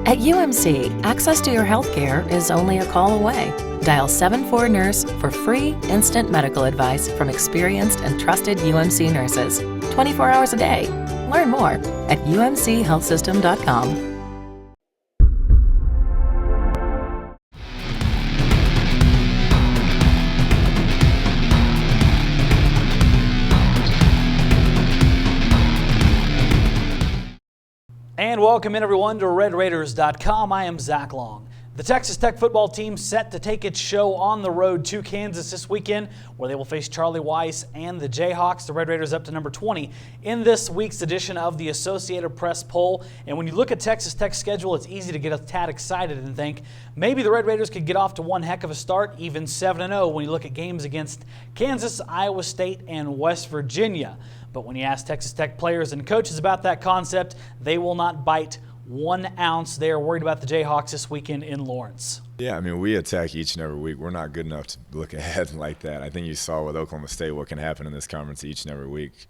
At UMC, access to your healthcare is only a call away. Dial 74-NURSE for free, instant medical advice from experienced and trusted UMC nurses, 24 hours a day. Learn more at umchealthsystem.com. And welcome in everyone to RedRaiders.com. I am Zach Long. The Texas Tech football team set to take its show on the road to Kansas this weekend, where they will face Charlie Weis and the Jayhawks. The Red Raiders up to number 20 in this week's edition of the Associated Press poll. And when you look at Texas Tech's schedule, it's easy to get a tad excited and think maybe the Red Raiders could get off to one heck of a start, even 7-0 when you look at games against Kansas, Iowa State, and West Virginia. But when you ask Texas Tech players and coaches about that concept, they will not bite 1 ounce. They are worried about the Jayhawks this weekend in Lawrence. Yeah, I mean, we attack each and every week. We're not good enough to look ahead like that. I think you saw with Oklahoma State what can happen in this conference each and every week.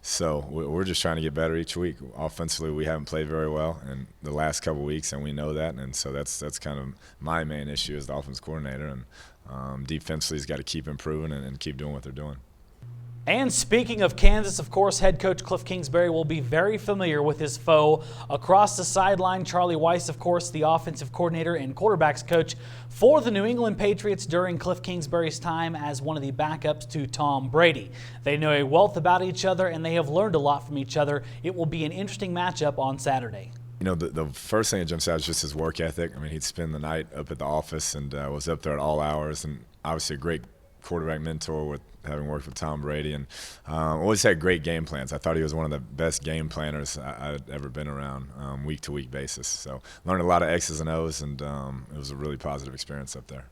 So we're just trying to get better each week. Offensively, we haven't played very well in the last couple of weeks, and we know that. And so that's kind of my main issue as the offense coordinator. And defensively, he's got to keep improving and keep doing what they're doing. And speaking of Kansas, of course, head coach Cliff Kingsbury will be very familiar with his foe. Across the sideline, Charlie Weis, of course, the offensive coordinator and quarterbacks coach for the New England Patriots during Cliff Kingsbury's time as one of the backups to Tom Brady. They know a wealth about each other, and they have learned a lot from each other. It will be an interesting matchup on Saturday. You know, the first thing that jumps out is just his work ethic. I mean, he'd spend the night up at the office and was up there at all hours, and obviously a great quarterback mentor with having worked with Tom Brady, and always had great game plans. I thought he was one of the best game planners I'd ever been around, week-to-week basis. So learned a lot of X's and O's, and it was a really positive experience up there.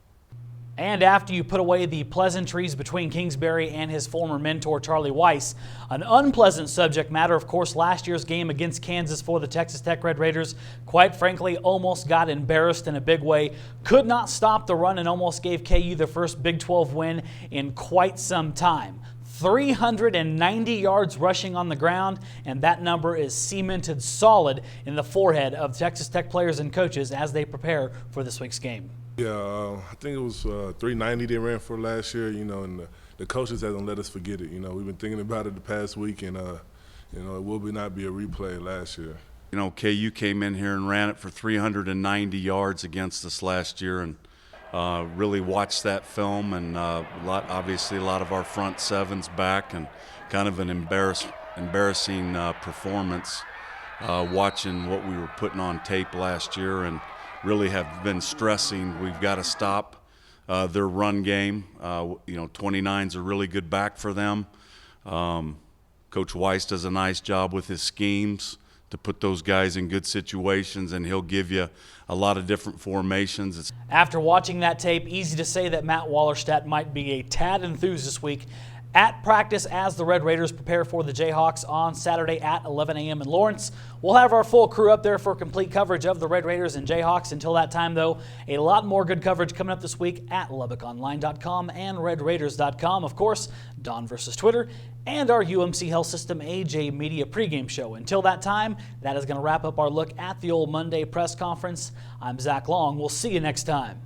And after you put away the pleasantries between Kingsbury and his former mentor, Charlie Weis, an unpleasant subject matter, of course, last year's game against Kansas for the Texas Tech Red Raiders, quite frankly, almost got embarrassed in a big way. Could not stop the run and almost gave KU their first Big 12 win in quite some time. 390 yards rushing on the ground, and that number is cemented solid in the forehead of Texas Tech players and coaches as they prepare for this week's game. Yeah, I think it was 390 they ran for last year, and the coaches haven't let us forget it. We've been thinking about it the past week, and, it will not be a replay last year. KU came in here and ran it for 390 yards against us last year, and really watched that film, and obviously a lot of our front sevens back, and kind of an embarrassing performance watching what we were putting on tape last year, and really have been stressing we've got to stop their run game. 29's a really good back for them. Coach Weis does a nice job with his schemes to put those guys in good situations, and he'll give you a lot of different formations. After watching that tape, easy to say that Matt Wallerstadt might be a tad enthused this week at practice as the Red Raiders prepare for the Jayhawks on Saturday at 11 a.m. in Lawrence. We'll have our full crew up there for complete coverage of the Red Raiders and Jayhawks. Until that time, though, a lot more good coverage coming up this week at LubbockOnline.com and RedRaiders.com. Of course, Don versus Twitter, and our UMC Health System AJ Media pregame show. Until that time, that is going to wrap up our look at the old Monday press conference. I'm Zach Long. We'll see you next time.